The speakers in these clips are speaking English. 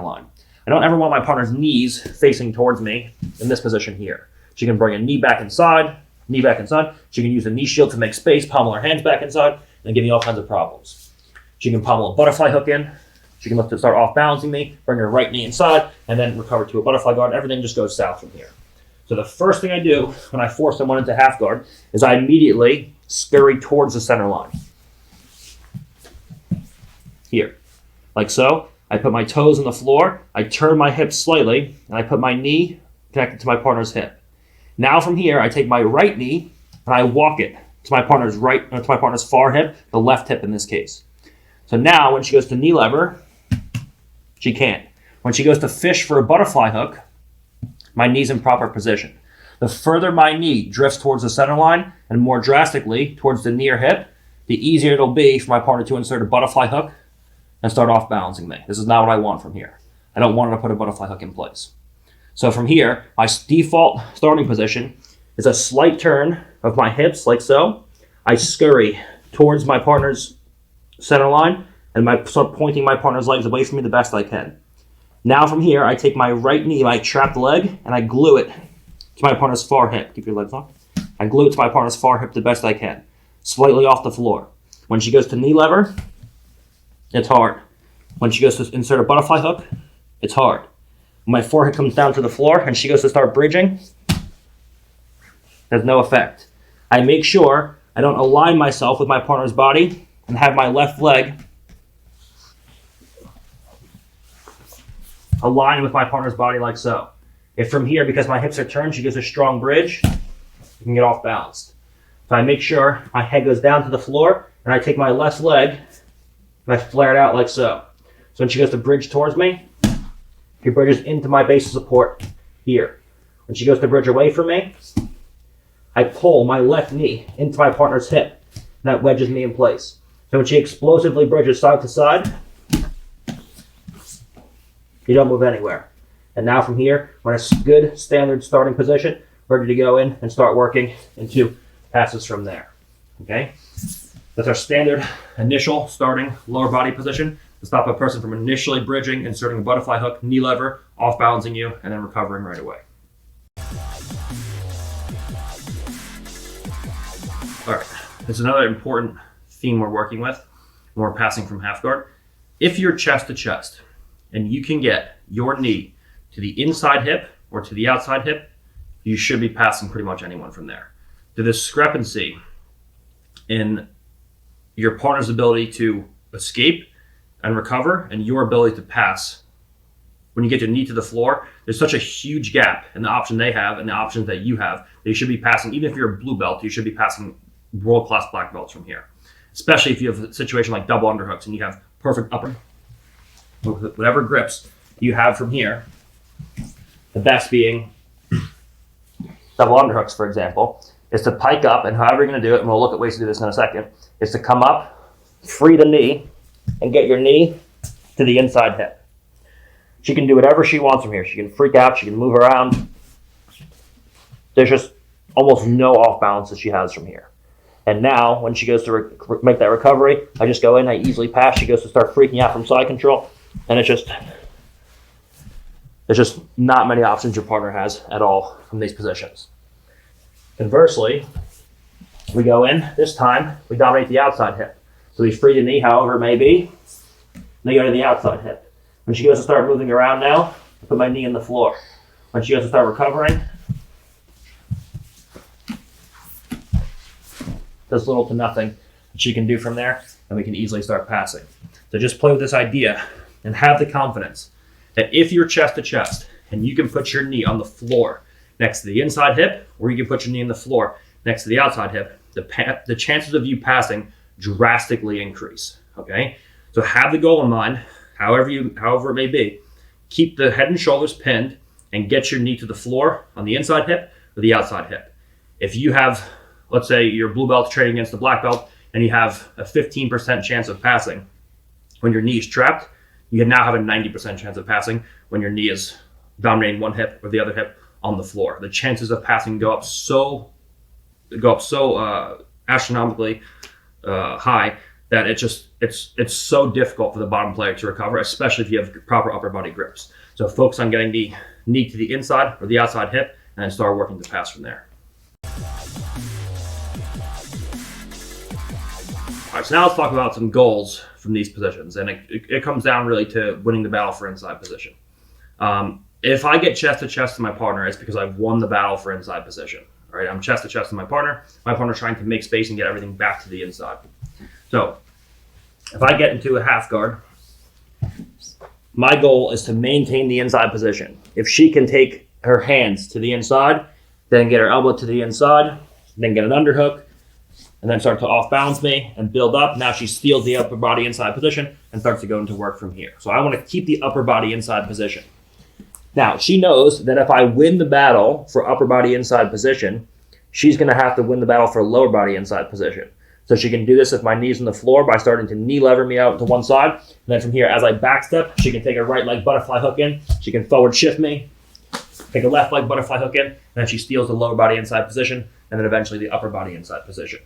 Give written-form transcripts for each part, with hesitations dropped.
line. I don't ever want my partner's knees facing towards me in this position here. She can bring a knee back inside, knee back inside. She can use a knee shield to make space, pommel her hands back inside, and give me all kinds of problems. She can pommel a butterfly hook in. She can look to start off balancing me, bring her right knee inside, and then recover to a butterfly guard. Everything just goes south from here. So the first thing I do when I force someone into half guard is I immediately scurry towards the center line. Here, like so. I put my toes on the floor, I turn my hips slightly, and I put my knee connected to my partner's hip. Now from here, I take my right knee and I walk it to my partner's far hip, the left hip in this case. So now when she goes to knee lever, she can't. When she goes to fish for a butterfly hook, my knee's in proper position. The further my knee drifts towards the center line and more drastically towards the knee or hip, the easier it'll be for my partner to insert a butterfly hook and start off balancing me. This is not what I want from here. I don't want her to put a butterfly hook in place. So from here, my default starting position is a slight turn of my hips like so. I scurry towards my partner's center line and start pointing my partner's legs away from me the best I can. Now from here, I take my right knee, my trapped leg, and I glue it to my partner's far hip. Keep your legs on. I glue it to my partner's far hip the best I can, slightly off the floor. When she goes to knee lever, it's hard. When she goes to insert a butterfly hook, it's hard. When my forehead comes down to the floor and she goes to start bridging, there's no effect. I make sure I don't align myself with my partner's body and have my left leg aligned with my partner's body like so. If from here, because my hips are turned, she gives a strong bridge, you can get off balanced. So I make sure my head goes down to the floor and I take my left leg and I flare it out like so. So when she goes to bridge towards me, she bridges into my base of support here. When she goes to bridge away from me, I pull my left knee into my partner's hip. And that wedges me in place. So when she explosively bridges side to side, you don't move anywhere. And now from here, we're in a good standard starting position, ready to go in and start working into passes from there. Okay? That's our standard initial starting lower body position to stop a person from initially bridging, inserting a butterfly hook, knee lever, off balancing you, and then recovering right away. All right, this is another important theme we're working with when we're passing from half guard. If you're chest to chest and you can get your knee to the inside hip or to the outside hip, you should be passing pretty much anyone from there. The discrepancy in your partner's ability to escape and recover and your ability to pass when you get your knee to the floor, there's such a huge gap in the option they have and the options that you have that you should be passing. Even if you're a blue belt, you should be passing world-class black belts from here, especially if you have a situation like double underhooks and you have perfect upper, whatever grips you have from here, the best being double underhooks, for example, is to pike up, and however you're going to do it, and we'll look at ways to do this in a second, is to come up, free the knee, and get your knee to the inside hip. She can do whatever she wants from here. She can freak out, she can move around. There's just almost no off balance that she has from here. And now, when she goes to make that recovery, I just go in, I easily pass. She goes to start freaking out from side control, and there's just not many options your partner has at all from these positions. Conversely, we go in, this time, we dominate the outside hip. So we free the knee, however it may be, and they go to the outside hip. When she goes to start moving around now, I put my knee in the floor. When she goes to start recovering, there's little to nothing that she can do from there, and we can easily start passing. So just play with this idea and have the confidence that if you're chest to chest and you can put your knee on the floor next to the inside hip, or you can put your knee in the floor next to the outside hip, the chances of you passing drastically increase. Okay? So have the goal in mind, however it may be. Keep the head and shoulders pinned and get your knee to the floor on the inside hip or the outside hip. If you have, let's say your blue belt training against the black belt and you have a 15% chance of passing when your knee is trapped, you now have a 90% chance of passing when your knee is dominating one hip or the other hip on the floor. The chances of passing go up so astronomically high that it's so difficult for the bottom player to recover, especially if you have proper upper body grips. So focus on getting the knee to the inside or the outside hip, and then start working to pass from there. All right, so now let's talk about some goals from these positions, and it comes down really to winning the battle for inside position. If I get chest to chest to my partner, it's because I've won the battle for inside position. Right? I'm chest to chest to my partner. My partner's trying to make space and get everything back to the inside. So if I get into a half guard, my goal is to maintain the inside position. If she can take her hands to the inside, then get her elbow to the inside, then get an underhook, and then start to off balance me and build up. Now she steals the upper body inside position and starts to go into work from here. So I want to keep the upper body inside position. Now she knows that if I win the battle for upper body inside position, she's going to have to win the battle for lower body inside position. So she can do this if my knee's on the floor by starting to knee lever me out to one side. And then from here, as I backstep, she can take her right leg butterfly hook in. She can forward shift me, take a left leg butterfly hook in, and then she steals the lower body inside position, and then eventually the upper body inside position.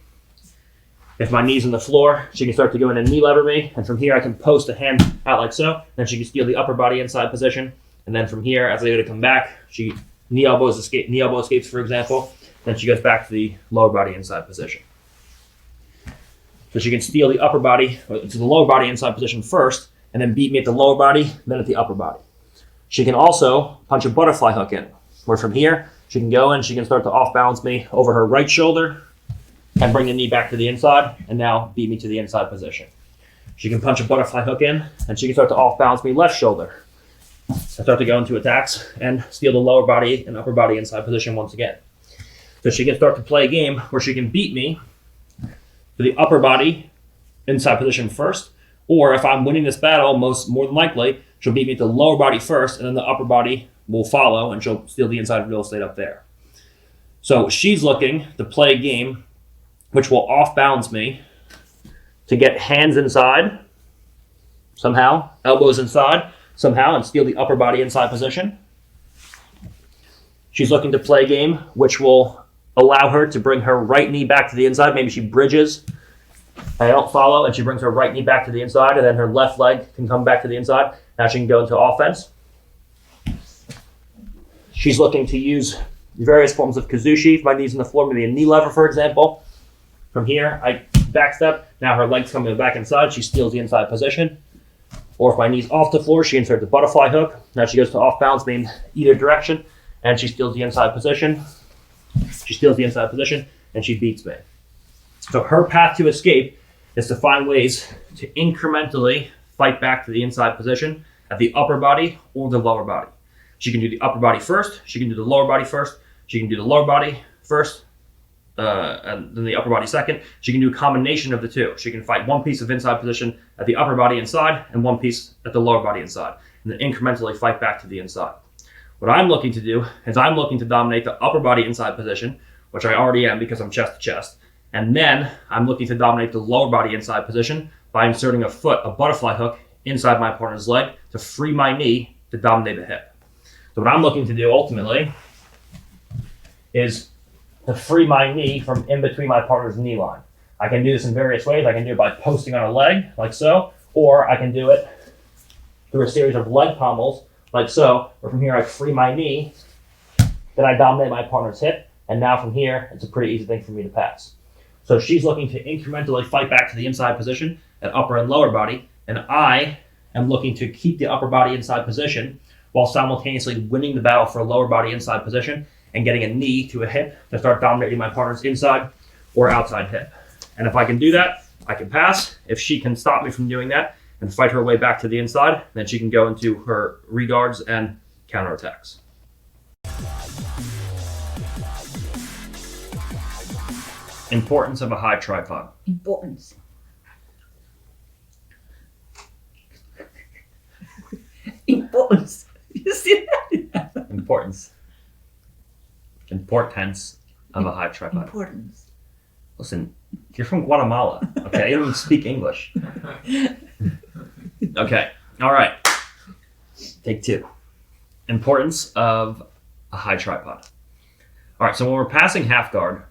If my knee's on the floor, she can start to go in and knee lever me. And from here, I can post a hand out like so. Then she can steal the upper body inside position. And then from here, as I go to come back, she knee elbow escapes, for example. Then she goes back to the lower body inside position. So she can steal the upper body to the lower body inside position first, and then beat me at the lower body, then at the upper body. She can also punch a butterfly hook in, where from here, she can go in, she can start to off balance me over her right shoulder, and bring the knee back to the inside, and now beat me to the inside position. She can punch a butterfly hook in, and she can start to off balance me left shoulder. I start to go into attacks and steal the lower body and upper body inside position once again. So she can start to play a game where she can beat me to the upper body inside position first, or if I'm winning this battle, more than likely, she'll beat me to the lower body first, and then the upper body will follow, and she'll steal the inside real estate up there. So she's looking to play a game which will off balance me to get hands inside somehow, elbows inside somehow, and steal the upper body inside position. She's looking to play a game which will allow her to bring her right knee back to the inside. Maybe she bridges, I don't follow, and she brings her right knee back to the inside, and then her left leg can come back to the inside. Now she can go into offense. She's looking to use various forms of kazushi. If my knee's on the floor, maybe a knee lever, for example. From here, I backstep. Now her leg's coming back inside. She steals the inside position. Or if my knee's off the floor, she inserts the butterfly hook. Now she goes to off balance me in either direction, and she steals the inside position. She steals the inside position, and she beats me. So her path to escape is to find ways to incrementally fight back to the inside position at the upper body or the lower body. She can do the upper body first. She can do the lower body first. She can do the lower body first, and then the upper body second. She can do a combination of the two. She can fight one piece of inside position at the upper body inside and one piece at the lower body inside, and then incrementally fight back to the inside. What I'm looking to do is I'm looking to dominate the upper body inside position, which I already am because I'm chest to chest. And then I'm looking to dominate the lower body inside position by inserting a butterfly hook inside my partner's leg to free my knee to dominate the hip. So what I'm looking to do ultimately is to free my knee from in between my partner's knee line. I can do this in various ways. I can do it by posting on a leg, like so, or I can do it through a series of leg pommels, like so, where from here I free my knee, then I dominate my partner's hip, and now from here, it's a pretty easy thing for me to pass. So she's looking to incrementally fight back to the inside position at upper and lower body, and I am looking to keep the upper body inside position while simultaneously winning the battle for a lower body inside position and getting a knee to a hip to start dominating my partner's inside or outside hip. And if I can do that, I can pass. If she can stop me from doing that and fight her way back to the inside, then she can go into her reguards and counterattacks. Importance of a high tripod. Importance. Importance. You see that? Importance of a high tripod. Importance. Listen, you're from Guatemala, okay? You don't even speak English. Okay, all right. Take two. Importance of a high tripod. All right, so when we're passing half guard,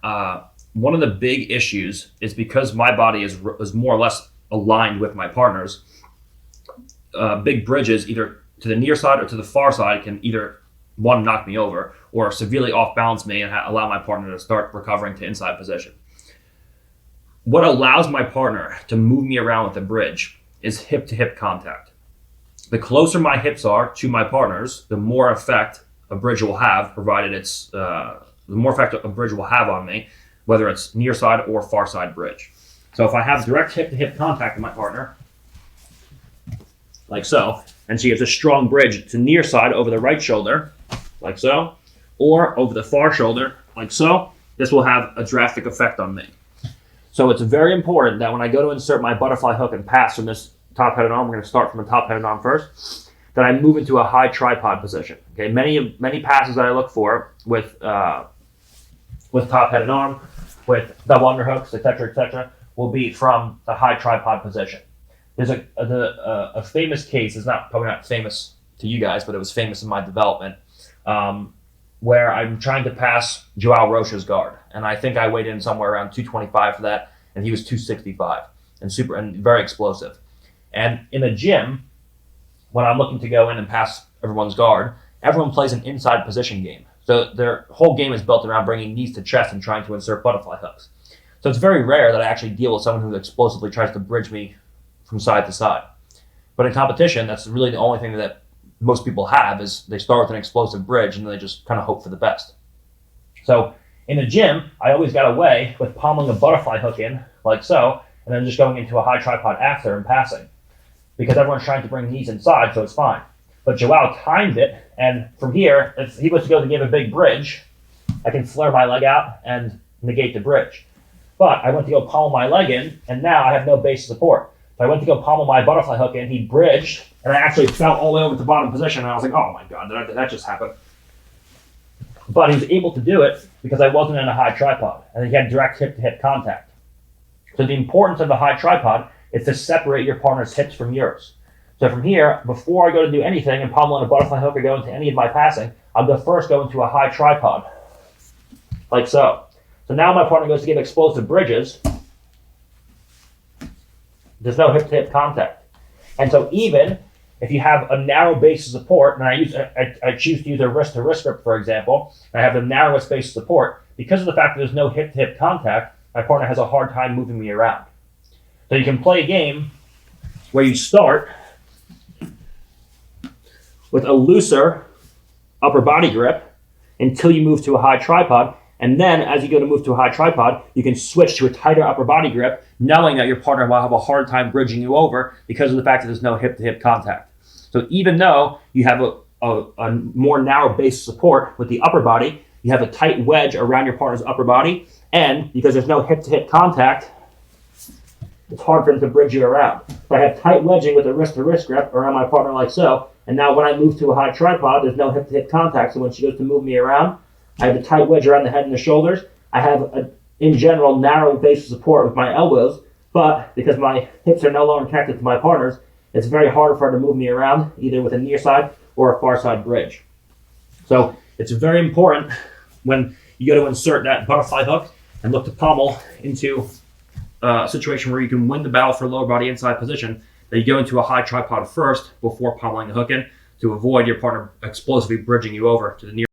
one of the big issues is because my body is more or less aligned with my partner's, big bridges, either to the near side or to the far side, can either one, knock me over, or severely off balance me and allow my partner to start recovering to inside position. What allows my partner to move me around with the bridge is hip to hip contact. The closer my hips are to my partner's, the more effect a bridge will have, provided it's the more effect a bridge will have on me, whether it's near side or far side bridge. So if I have direct hip to hip contact with my partner, like so, and she has a strong bridge to near side over the right shoulder, like so, or over the far shoulder, like so, this will have a drastic effect on me. So it's very important that when I go to insert my butterfly hook and pass from this top-headed arm, we're going to start from the top-headed arm first, that I move into a high tripod position. Okay, many passes that I look for with top-headed arm, with double underhooks, etc., will be from the high tripod position. There's a famous case. It's probably not famous to you guys, but it was famous in my development, where I'm trying to pass Joao Rocha's guard, and I think I weighed in somewhere around 225 for that, and he was 265 and very explosive. And in a gym, when I'm looking to go in and pass everyone's guard, everyone plays an inside position game. So their whole game is built around bringing knees to chest and trying to insert butterfly hooks. So it's very rare that I actually deal with someone who explosively tries to bridge me from side to side. But in competition, that's really the only thing that most people have, is they start with an explosive bridge and then they just kind of hope for the best. So in the gym, I always got away with pommeling a butterfly hook in, like so, and then just going into a high tripod after and passing, because everyone's trying to bring knees inside, so it's fine. But Joao timed it, and from here, if he was to go to give a big bridge, I can flare my leg out and negate the bridge. But I went to go pommel my leg in, and now I have no base support. So I went to go pommel my butterfly hook in, he bridged, and I actually fell all the way over to the bottom position, and I was like, oh my god, did that just happen? But he was able to do it because I wasn't in a high tripod, and he had direct hip-to-hip contact. So the importance of the high tripod is to separate your partner's hips from yours. So from here, before I go to do anything and pommel on a butterfly hook or go into any of my passing, I'll go into a high tripod, like so. So now my partner goes to give explosive bridges. There's no hip-to-hip contact. And so even if you have a narrow base of support, and I choose to use a wrist-to-wrist grip, for example, and I have the narrowest base of support, because of the fact that there's no hip-to-hip contact, my partner has a hard time moving me around. So you can play a game where you start with a looser upper body grip until you move to a high tripod, and then as you go to move to a high tripod, you can switch to a tighter upper body grip, knowing that your partner will have a hard time bridging you over because of the fact that there's no hip-to-hip contact. So even though you have a more narrow base of support with the upper body, you have a tight wedge around your partner's upper body, and because there's no hip-to-hip contact, it's hard for them to bridge you around. So I have tight wedging with a wrist-to-wrist grip around my partner like so, and now when I move to a high tripod, there's no hip-to-hip contact, so when she goes to move me around, I have a tight wedge around the head and the shoulders. I have, in general, narrow base of support with my elbows, but because my hips are no longer connected to my partner's, it's very hard for her to move me around, either with a near side or a far side bridge. So it's very important when you go to insert that butterfly hook and look to pommel into a situation where you can win the battle for lower body inside position, that you go into a high tripod first before pommeling the hook in, to avoid your partner explosively bridging you over to the near